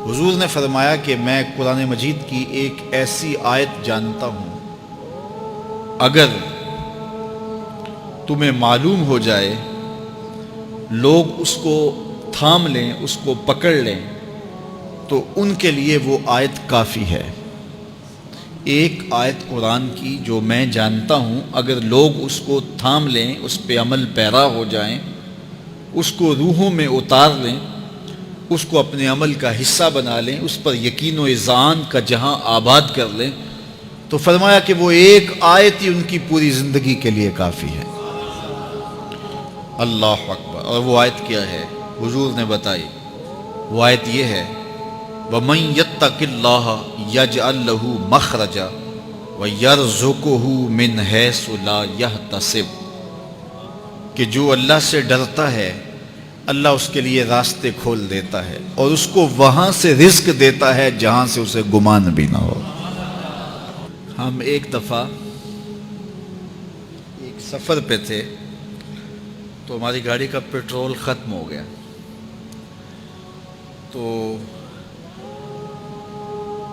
حضور نے فرمایا کہ میں قرآن مجید کی ایک ایسی آیت جانتا ہوں، اگر تمہیں معلوم ہو جائے، لوگ اس کو تھام لیں، اس کو پکڑ لیں، تو ان کے لیے وہ آیت کافی ہے۔ ایک آیت قرآن کی جو میں جانتا ہوں، اگر لوگ اس کو تھام لیں، اس پہ عمل پیرا ہو جائیں، اس کو روحوں میں اتار لیں، اس کو اپنے عمل کا حصہ بنا لیں، اس پر یقین و اذعان کا جہاں آباد کر لیں، تو فرمایا کہ وہ ایک آیت ہی ان کی پوری زندگی کے لیے کافی ہے۔ اللہ اکبر۔ اور وہ آیت کیا ہے؟ حضور نے بتائی، وہ آیت یہ ہے، وَمَن يَتَّقِ اللَّهَ يَجْعَل لَّهُ مَخْرَجًا وَيَرْزُقْهُ مِنْ حَيْثُ لَا يَحْتَسِبُ، کہ جو اللہ سے ڈرتا ہے اللہ اس کے لیے راستے کھول دیتا ہے اور اس کو وہاں سے رزق دیتا ہے جہاں سے اسے گمان بھی نہ ہو۔ ہم ایک دفعہ ایک سفر پہ تھے تو ہماری گاڑی کا پیٹرول ختم ہو گیا، تو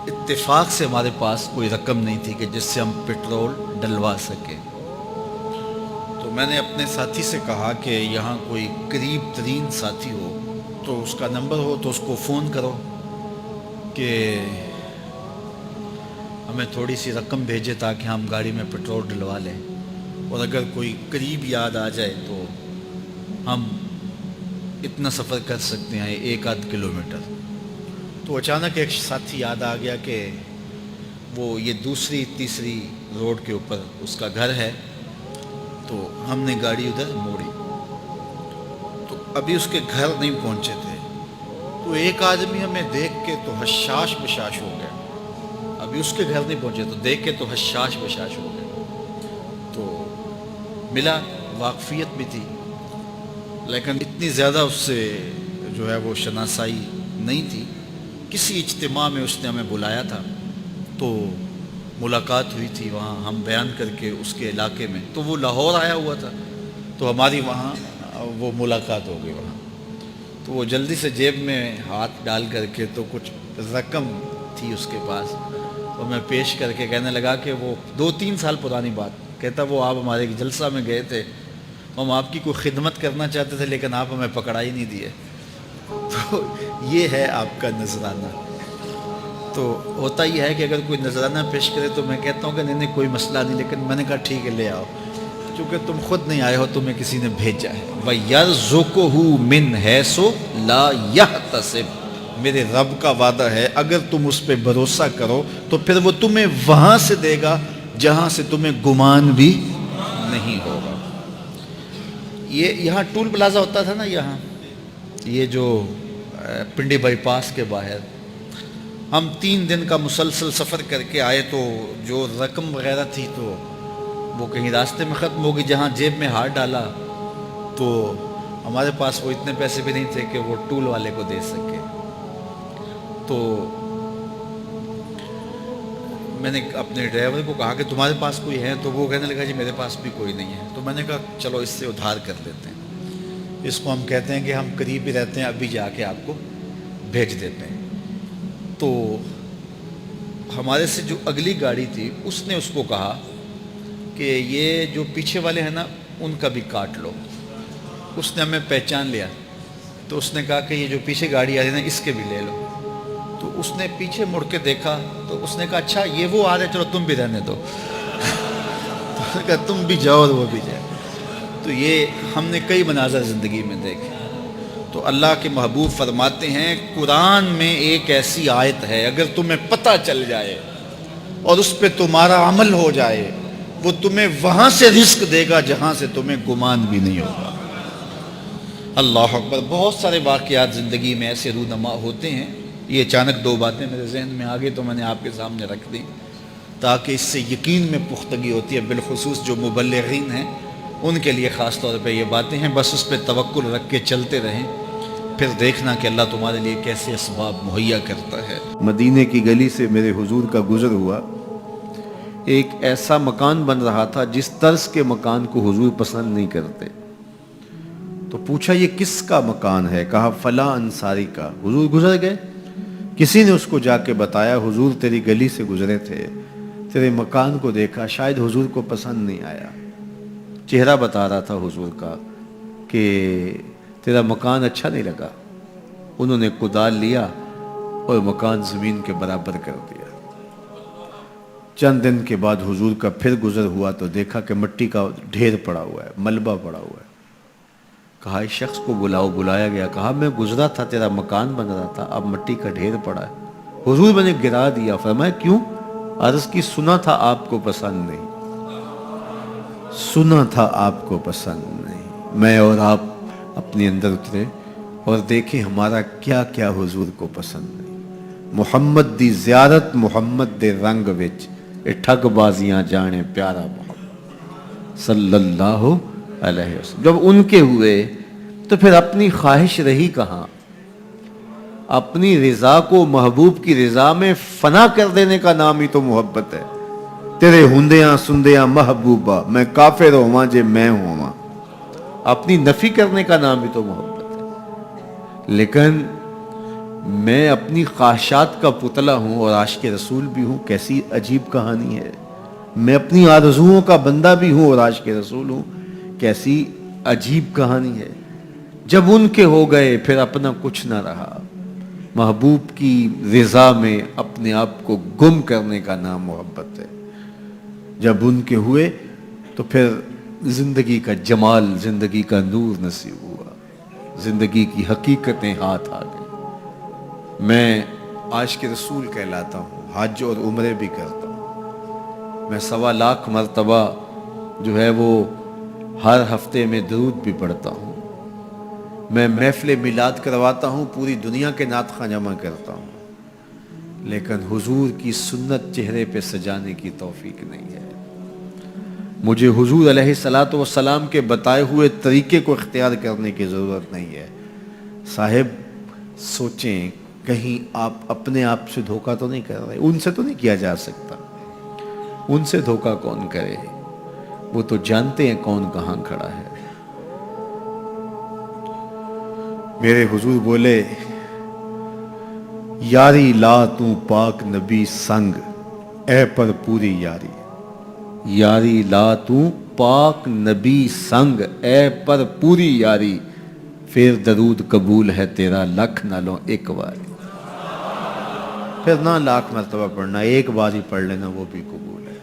اتفاق سے ہمارے پاس کوئی رقم نہیں تھی کہ جس سے ہم پیٹرول ڈلوا سکیں۔ تو میں نے اپنے ساتھی سے کہا کہ یہاں کوئی قریب ترین ساتھی ہو تو اس کا نمبر ہو تو اس کو فون کرو کہ ہمیں تھوڑی سی رقم بھیجے تاکہ ہم گاڑی میں پیٹرول ڈلوا لیں، اور اگر کوئی قریب یاد آ جائے تو ہم اتنا سفر کر سکتے ہیں، 1-8 کلومیٹر۔ تو اچانک ایک ساتھی یاد آ گیا کہ وہ یہ دوسری تیسری روڈ کے اوپر اس کا گھر ہے، تو ہم نے گاڑی ادھر موڑی، تو ابھی اس کے گھر نہیں پہنچے تھے، تو ایک آدمی ہمیں دیکھ کے تو حشاش بشاش ہو گیا۔ ابھی اس کے گھر نہیں پہنچے تو دیکھ کے تو حشاش بشاش ہو گیا۔ تو ملا، واقفیت بھی تھی، لیکن اتنی زیادہ اس سے جو ہے وہ شناسائی نہیں تھی۔ کسی اجتماع میں اس نے ہمیں بلایا تھا تو ملاقات ہوئی تھی وہاں، ہم بیان کر کے اس کے علاقے میں، تو وہ لاہور آیا ہوا تھا تو ہماری وہاں وہ ملاقات ہو گئی وہاں۔ تو وہ جلدی سے جیب میں ہاتھ ڈال کر کے تو کچھ رقم تھی اس کے پاس، تو میں پیش کر کے کہنے لگا کہ وہ 2-3 سال پرانی بات، کہتا وہ آپ ہمارے جلسہ میں گئے تھے، ہم آپ کی کوئی خدمت کرنا چاہتے تھے لیکن آپ ہمیں پکڑا ہی نہیں دیے۔ تو یہ ہے آپ کا نذرانہ۔ تو ہوتا ہی ہے کہ اگر کوئی نذرانہ پیش کرے تو میں کہتا ہوں کہ نہیں کوئی مسئلہ نہیں، لیکن میں نے کہا ٹھیک ہے لے آؤ، چونکہ تم خود نہیں آئے ہو، تمہیں کسی نے بھیجا ہے۔ وَيَرْزُقُهُ مِنْ حَيْثُ لَا يَحْتَسِبُ، میرے رب کا وعدہ ہے اگر تم اس پہ بھروسہ کرو تو پھر وہ تمہیں وہاں سے دے گا جہاں سے تمہیں گمان بھی نہیں ہوگا۔ یہ یہاں ٹول پلازا ہوتا تھا نا، یہاں یہ جو پنڈی بائی پاس کے باہر، ہم 3 دن کا مسلسل سفر کر کے آئے، تو جو رقم وغیرہ تھی تو وہ کہیں راستے میں ختم ہو گئی۔ جہاں جیب میں ہاتھ ڈالا تو ہمارے پاس وہ اتنے پیسے بھی نہیں تھے کہ وہ ٹول والے کو دے سکے۔ تو میں نے اپنے ڈرائیور کو کہا کہ تمہارے پاس کوئی ہے؟ تو وہ کہنے لگا جی میرے پاس بھی کوئی نہیں ہے۔ تو میں نے کہا چلو اس سے ادھار کر لیتے ہیں، اس کو ہم کہتے ہیں کہ ہم قریب ہی رہتے ہیں، ابھی جا کے آپ کو بھیج دیتے ہیں۔ تو ہمارے سے جو اگلی گاڑی تھی اس نے اس کو کہا کہ یہ جو پیچھے والے ہیں نا ان کا بھی کاٹ لو۔ اس نے ہمیں پہچان لیا تو اس نے کہا کہ یہ جو پیچھے گاڑی آ رہی ہے نا اس کے بھی لے لو۔ تو اس نے پیچھے مڑ کے دیکھا تو اس نے کہا اچھا یہ وہ آ رہے، چلو تم بھی رہنے دو۔ تو اس نے کہا تم بھی جاؤ اور وہ بھی جائے۔ تو یہ ہم نے کئی مناظر زندگی میں دیکھے۔ تو اللہ کے محبوب فرماتے ہیں قرآن میں ایک ایسی آیت ہے اگر تمہیں پتہ چل جائے اور اس پہ تمہارا عمل ہو جائے، وہ تمہیں وہاں سے رزق دے گا جہاں سے تمہیں گمان بھی نہیں ہوگا۔ اللہ اکبر۔ بہت سارے واقعات زندگی میں ایسے رونما ہوتے ہیں۔ یہ اچانک 2 باتیں میرے ذہن میں آ گئی تو میں نے آپ کے سامنے رکھ دی تاکہ اس سے یقین میں پختگی ہوتی ہے، بالخصوص جو مبلغین ہیں ان کے لیے خاص طور پہ یہ باتیں ہیں۔ بس اس پہ توکل رکھ کے چلتے رہیں، پھر دیکھنا کہ اللہ تمہارے لیے کیسے اسباب مہیا کرتا ہے۔ مدینے کی گلی سے میرے حضور کا گزر ہوا، ایک ایسا مکان بن رہا تھا جس طرز کے مکان کو حضور پسند نہیں کرتے۔ تو پوچھا یہ کس کا مکان ہے؟ کہا فلاں انصاری کا۔ حضور گزر گئے، کسی نے اس کو جا کے بتایا حضور تیری گلی سے گزرے تھے، تیرے مکان کو دیکھا، شاید حضور کو پسند نہیں آیا۔ چہرہ بتا رہا تھا حضور کا کہ تیرا مکان اچھا نہیں لگا۔ انہوں نے کدال لیا اور مکان زمین کے برابر کر دیا۔ چند دن کے بعد حضور کا پھر گزر ہوا تو دیکھا کہ مٹی کا ڈھیر پڑا ہوا ہے، ملبہ پڑا ہوا ہے۔ کہا اس شخص کو بلاؤ، بلایا گیا، کہا میں گزرا تھا، تیرا مکان بن رہا تھا، اب مٹی کا ڈھیر پڑا ہے۔ حضور میں نے گرا دیا۔ فرمایا کیوں؟ عرض کی سنا تھا آپ کو پسند نہیں، سنا تھا آپ کو پسند نہیں۔ میں اور آپ اپنے اندر اترے اور دیکھیں ہمارا کیا کیا حضور کو پسند نہیں۔ محمد دی زیارت محمد دے رنگ وچ، اے ٹھگ بازیاں جانے پیارا محمد صلی اللہ علیہ وسلم۔ جب ان کے ہوئے تو پھر اپنی خواہش رہی کہاں؟ اپنی رضا کو محبوب کی رضا میں فنا کر دینے کا نام ہی تو محبت ہے۔ تیرے ہندیاں سندیاں محبوبہ، میں کافر ہواں جے میں ہواں، اپنی نفی کرنے کا نام ہی تو محبت ہے۔ لیکن میں اپنی خواہشات کا پتلا ہوں اور عاشق رسول بھی ہوں، کیسی عجیب کہانی ہے۔ میں اپنی آرزوؤں کا بندہ بھی ہوں اور عاشق رسول ہوں، کیسی عجیب کہانی ہے۔ جب ان کے ہو گئے پھر اپنا کچھ نہ رہا۔ محبوب کی رضا میں اپنے آپ کو گم کرنے کا نام محبت ہے۔ جب ان کے ہوئے تو پھر زندگی کا جمال، زندگی کا نور نصیب ہوا، زندگی کی حقیقتیں ہاتھ آ گئی۔ میں عاشق رسول کہلاتا ہوں، حج اور عمرے بھی کرتا ہوں۔ میں 1.25 مرتبہ جو ہے وہ ہر ہفتے میں درود بھی پڑھتا ہوں۔ میں محفل میلاد کرواتا ہوں، پوری دنیا کے نعت خواں جمع کرتا ہوں، لیکن حضور کی سنت چہرے پہ سجانے کی توفیق نہیں ہے۔ مجھے حضور علیہ الصلوۃ والسلام کے بتائے ہوئے طریقے کو اختیار کرنے کی ضرورت نہیں ہے۔ صاحب سوچیں کہیں آپ اپنے آپ سے دھوکہ تو نہیں کر رہے؟ ان سے تو نہیں کیا جا سکتا۔ ان سے دھوکہ کون کرے؟ وہ تو جانتے ہیں کون کہاں کھڑا ہے۔ میرے حضور بولے یاری لا تو پاک نبی سنگ، اے پر پوری یاری، یاری لا تو پاک نبی سنگ، اے پر پوری یاری، پھر درود قبول ہے تیرا لکھ نالوں ایک باری۔ پھر نہ 1,00,000 مرتبہ پڑھنا، ایک بار ہی پڑھ لینا وہ بھی قبول ہے۔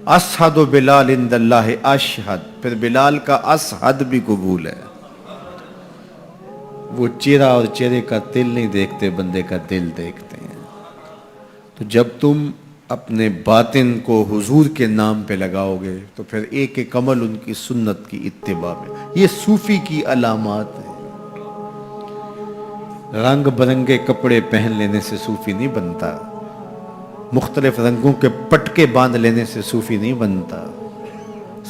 اشہد بلال عند اللہ اشہد، پھر بلال کا اشہد بھی قبول ہے۔ وہ چہرہ اور چہرے کا دل نہیں دیکھتے، بندے کا دل دیکھتے ہیں۔ تو جب تم اپنے باطن کو حضور کے نام پہ لگاؤ گے تو پھر ایک ایک عمل ان کی سنت کی اتباع میں۔ یہ صوفی کی علامات ہیں۔ رنگ برنگے کپڑے پہن لینے سے صوفی نہیں بنتا، مختلف رنگوں کے پٹکے باندھ لینے سے صوفی نہیں بنتا،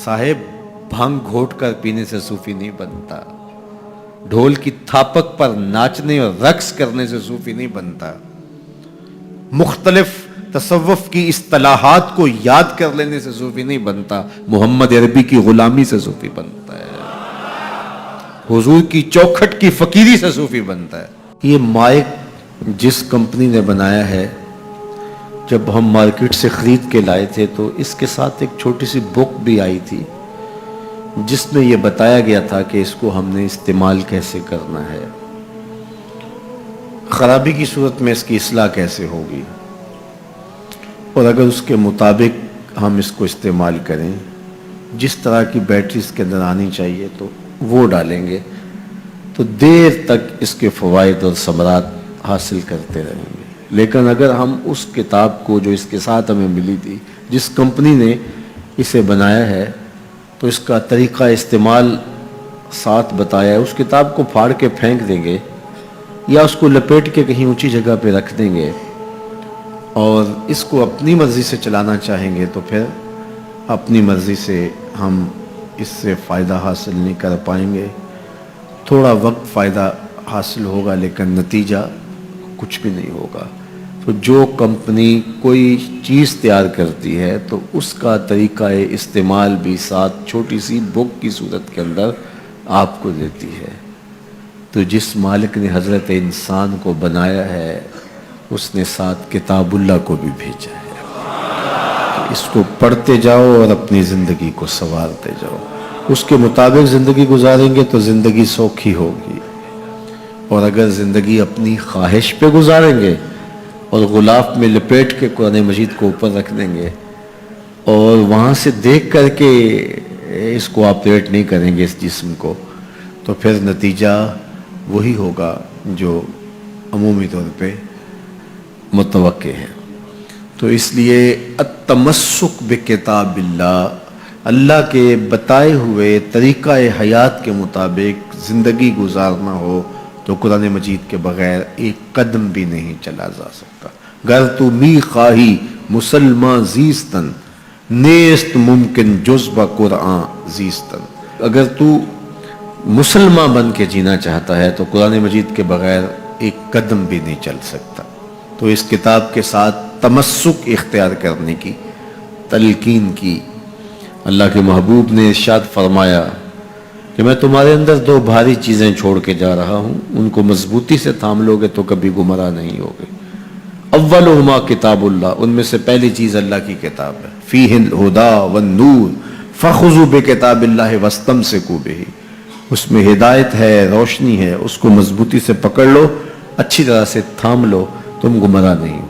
صاحب بھنگ گھوٹ کر پینے سے صوفی نہیں بنتا، ڈھول کی تھاپک پر ناچنے اور رقص کرنے سے صوفی نہیں بنتا، مختلف تصوف کی اصطلاحات کو یاد کر لینے سے صوفی نہیں بنتا، محمد عربی کی غلامی سے صوفی بنتا ہے، حضور کی چوکھٹ کی فقیری سے صوفی بنتا ہے۔ یہ مائک جس کمپنی نے بنایا ہے، جب ہم مارکیٹ سے خرید کے لائے تھے تو اس کے ساتھ ایک چھوٹی سی بک بھی آئی تھی جس میں یہ بتایا گیا تھا کہ اس کو ہم نے استعمال کیسے کرنا ہے، خرابی کی صورت میں اس کی اصلاح کیسے ہوگی، اور اگر اس کے مطابق ہم اس کو استعمال کریں، جس طرح کی بیٹری اس کے اندر آنی چاہیے تو وہ ڈالیں گے تو دیر تک اس کے فوائد اور ثمرات حاصل کرتے رہیں گے۔ لیکن اگر ہم اس کتاب کو جو اس کے ساتھ ہمیں ملی تھی، جس کمپنی نے اسے بنایا ہے، تو اس کا طریقہ استعمال ساتھ بتایا ہے، اس کتاب کو پھاڑ کے پھینک دیں گے یا اس کو لپیٹ کے کہیں اونچی جگہ پہ رکھ دیں گے اور اس کو اپنی مرضی سے چلانا چاہیں گے تو پھر اپنی مرضی سے ہم اس سے فائدہ حاصل نہیں کر پائیں گے۔ تھوڑا وقت فائدہ حاصل ہوگا لیکن نتیجہ کچھ بھی نہیں ہوگا۔ تو جو کمپنی کوئی چیز تیار کرتی ہے تو اس کا طریقہ استعمال بھی ساتھ چھوٹی سی بک کی صورت کے اندر آپ کو دیتی ہے۔ تو جس مالک نے حضرت انسان کو بنایا ہے اس نے ساتھ کتاب اللہ کو بھی بھیجا ہے کہ اس کو پڑھتے جاؤ اور اپنی زندگی کو سنوارتے جاؤ. اس کے مطابق زندگی گزاریں گے تو زندگی سوکھی ہوگی، اور اگر زندگی اپنی خواہش پہ گزاریں گے اور غلاف میں لپیٹ کے قرآن مجید کو اوپر رکھ دیں گے اور وہاں سے دیکھ کر کے اس کو آپریٹ نہیں کریں گے اس جسم کو، تو پھر نتیجہ وہی ہوگا جو عمومی طور پہ متوقع ہے. تو اس لیے التمسک بکتاب اللہ، اللہ کے بتائے ہوئے طریقہ حیات کے مطابق زندگی گزارنا ہو تو قرآن مجید کے بغیر ایک قدم بھی نہیں چلا جا سکتا. گر تو می خواہی مسلمان زیستن، نیست ممکن جز با قرآن زیستن. اگر تو مسلمان بن کے جینا چاہتا ہے تو قرآن مجید کے بغیر ایک قدم بھی نہیں چل سکتا. تو اس کتاب کے ساتھ تمسک اختیار کرنے کی تلقین کی. اللہ کے محبوب نے ارشاد فرمایا کہ میں تمہارے اندر دو بھاری چیزیں چھوڑ کے جا رہا ہوں، ان کو مضبوطی سے تھام لو گے تو کبھی گمراہ نہیں ہوگے. اولہما کتاب اللہ، ان میں سے پہلی چیز اللہ کی کتاب ہے. فیہ الہدی والنور فخذوا بکتاب اللہ واستمسکوا بہ، اس میں ہدایت ہے، روشنی ہے، اس کو مضبوطی سے پکڑ لو، اچھی طرح سے تھام لو، تم گمراہ نہیں ہو.